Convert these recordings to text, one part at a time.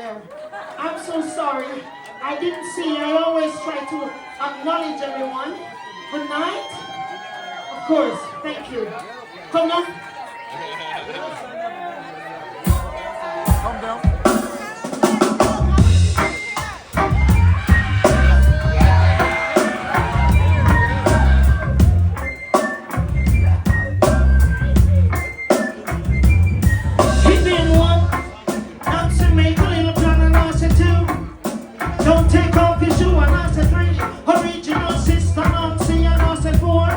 there. I'm so sorry. I didn't see. I always try to acknowledge everyone. Good night. Of course. Thank you. Come on. Calm down. Don't take off your shoe and I said 3. Original sister, Nancy and I said 4.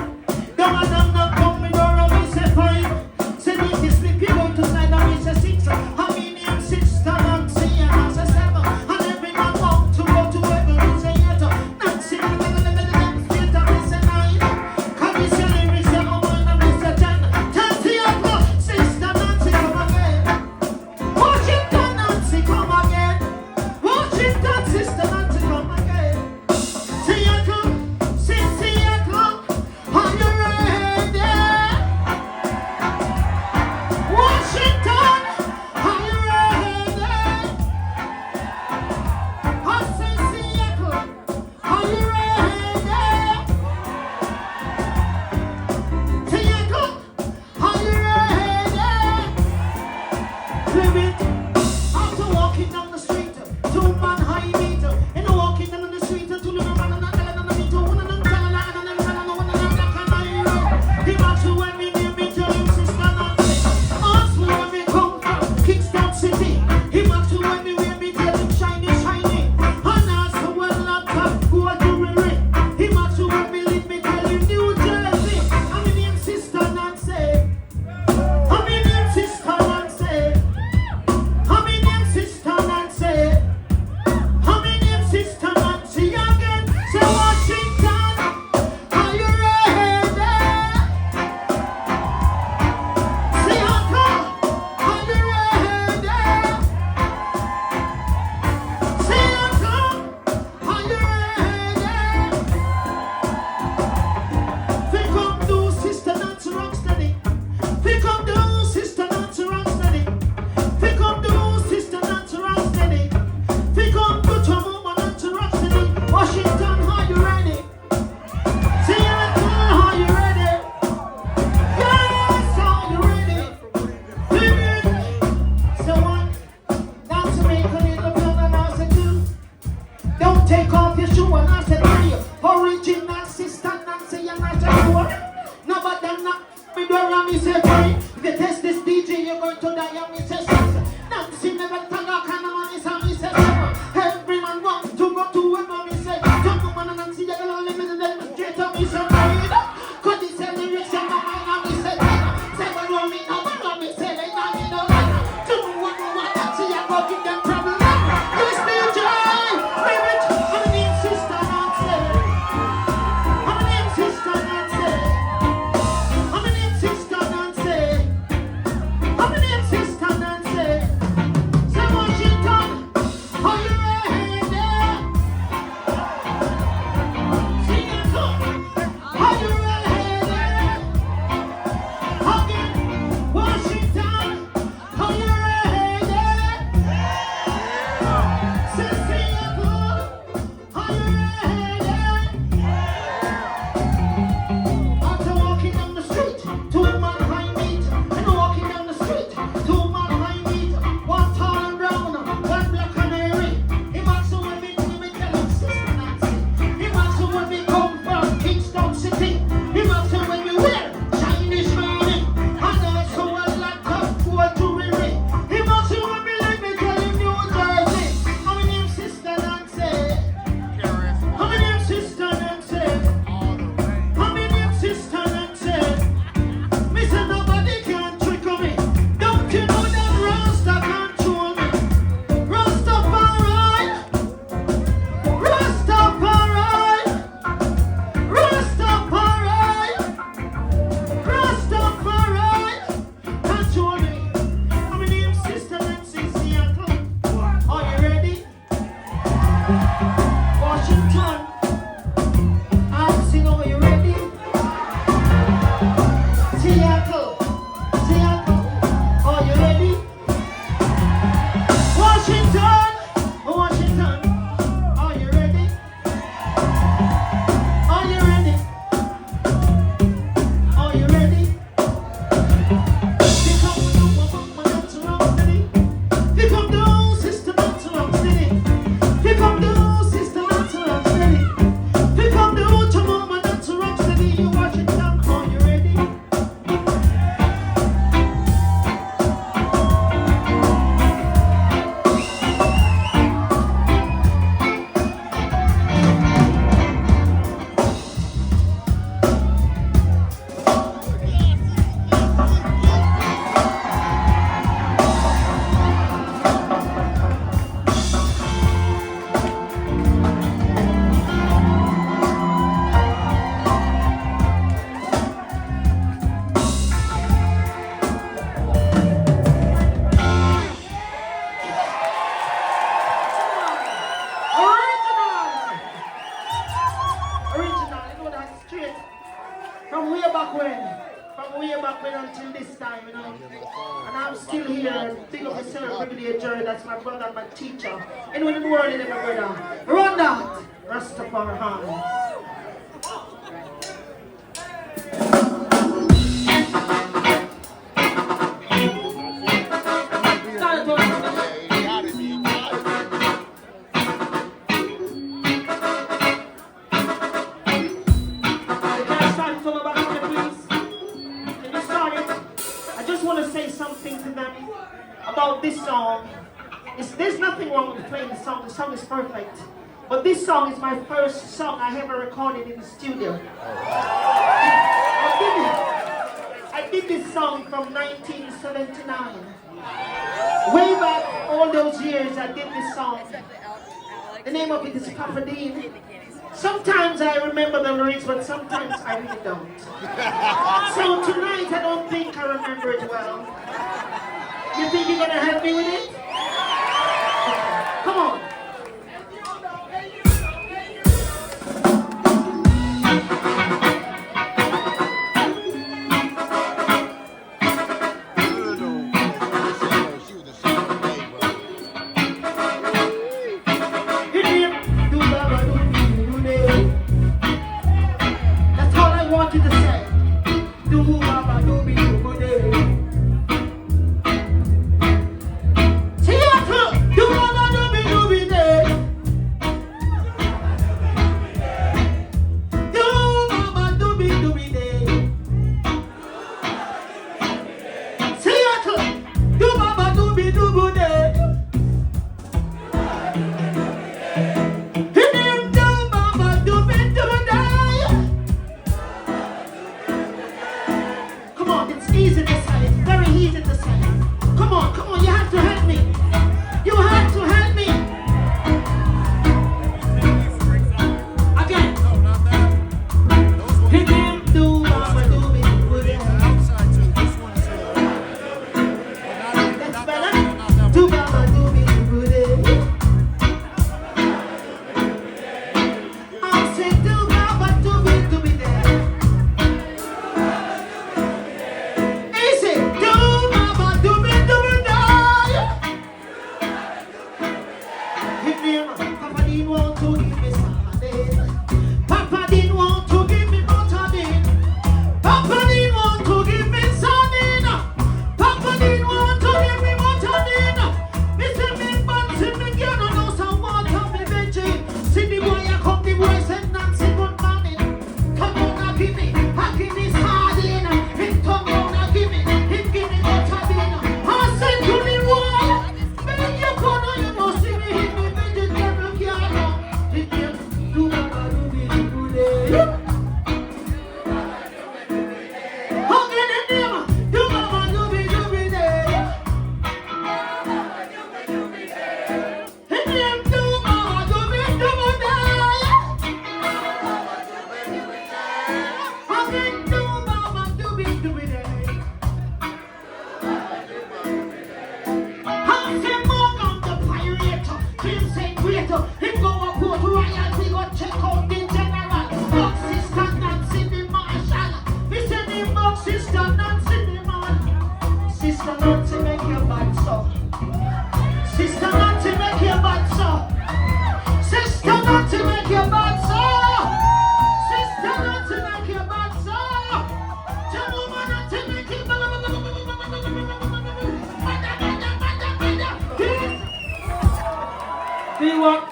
Don't not come me door and we said 5. Said if you slip you go to slide and we said 6. I mean him sister Nancy and I said 7. And every man want to go to heaven we say 8. Nancy and we said 9. Can we say lyrics say oh and we said 10. 10 to your clock, sister Nancy come again. Watch it down Nancy come again. Watch it down sister Nancy come again. See you come, see you come. Are you ready? Washington, are you ready? I say Seattle, are you ready? Seattle, are you ready? Limit. After walking down the street, 2 man high meter, and walking down the street, 2 little man and a meter, 1 and a he wants to when we name me tell him sister Nancy. Ask me where we come from, Kingston City. He wants to when we tell him shiny, shiny. And ask me when laptop go jewelry. He wants to when we leave me tell him New Jersey. I mean him sister Nancy. I mean him sister Nancy. I mean him sister Nancy. I mean him sister Nancy again. Say Washington, are you ready? Seattle, are you ready? Seattle, are you ready? They come do sister Nancy Rocksteady. They come do sister Nancy Rocksteady. They come do sister Nancy Rocksteady. They come put your mama Nancy Rocksteady. Washington, are you ready? Seattle, are you ready? Yes, are you ready? So one, down to make a little blood and I said 2. Don't take off your shoe and I said 3. Original sister Nancy and I said 4. No, but then not me door and me say 3. If you test this DJ, you're going to die and me say 6. Nancy never tell her kind of money, so me say 7. Every man wants to go to where me say. Don't come on and Nancy, you're gonna live in the demonstrator, me say 9. Could he say lyrics in my mind and me say 10. 7 roll me now, but me say they not me no line. 2 1 1 Nancy, I go give them trouble. This DJ, lyrics, I'm an name sister Nancy. I'm an name sister Nancy. I'm an name sister Nancy. I'm an name sister Nancy. straight. From way back when. From way back when until this time, you know. And I'm still here. Think of yourself, privileged Jerry. That's my brother and my teacher. Anyone in the world, in my brother. Run that. Rastafari. About this song, there's nothing wrong with playing the song is perfect. But this song is my first song I ever recorded in the studio. I did this song from 1979. Way back all those years I did this song. The name of it is Papa Dean. Sometimes I remember the lyrics, but sometimes I really don't. So tonight I don't think I remember it well. You think you're gonna help me with it? Come on. That's all I want you to say.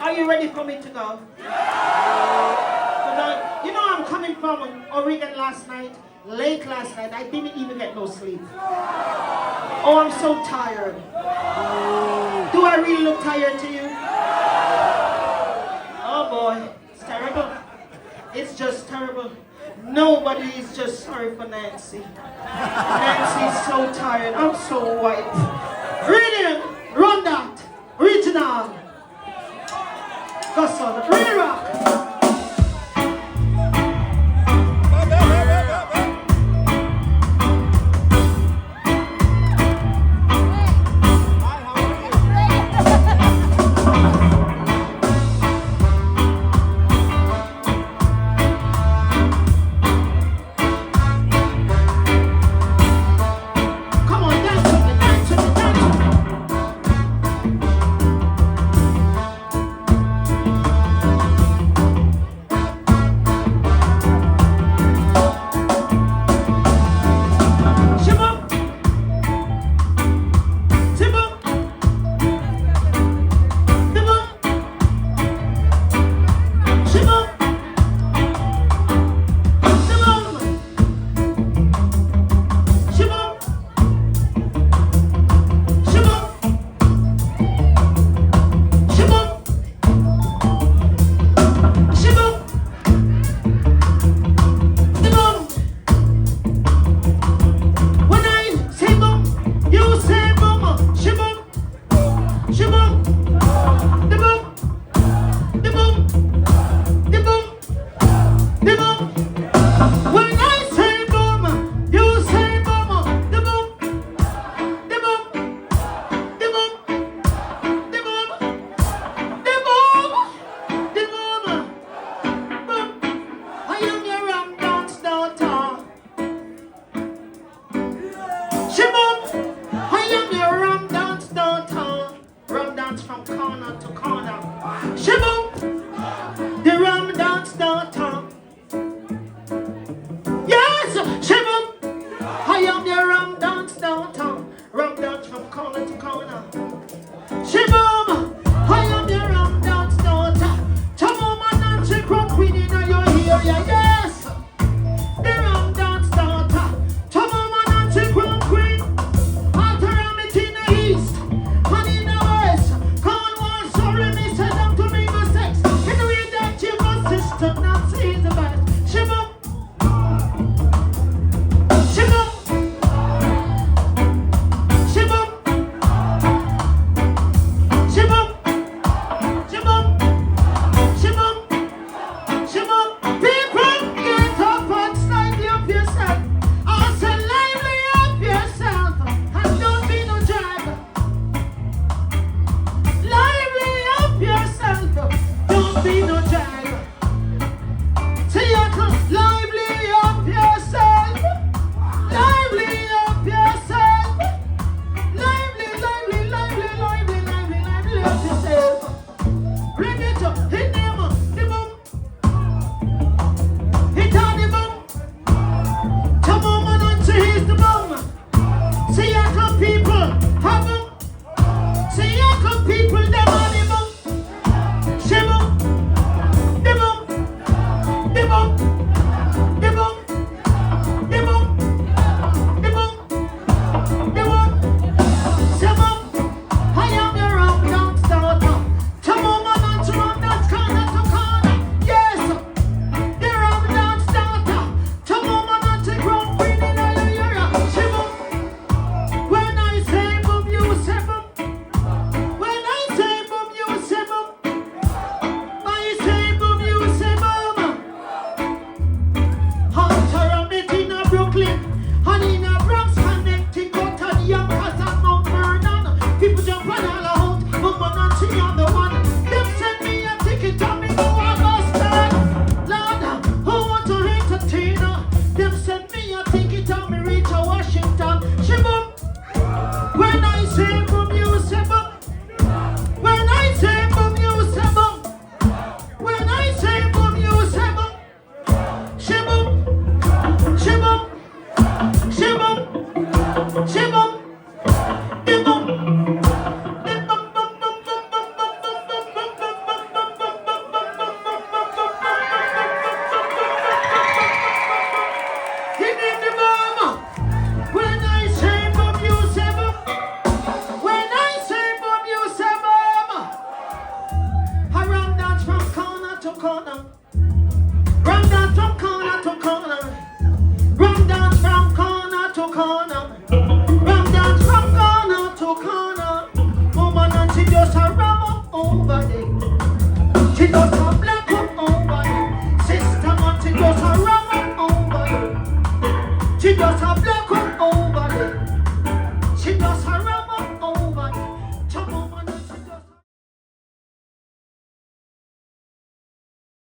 Are you ready for me to go? You know I'm coming from Oregon last night, late last night. I didn't even get no sleep. Oh, I'm so tired. Do I really look tired to you? Oh boy, it's terrible. It's just terrible. Nobody is just sorry for Nancy. Nancy's so tired. I'm so white. Rhythm, run that. Original. Gospel, real rock. She just a black up, oh.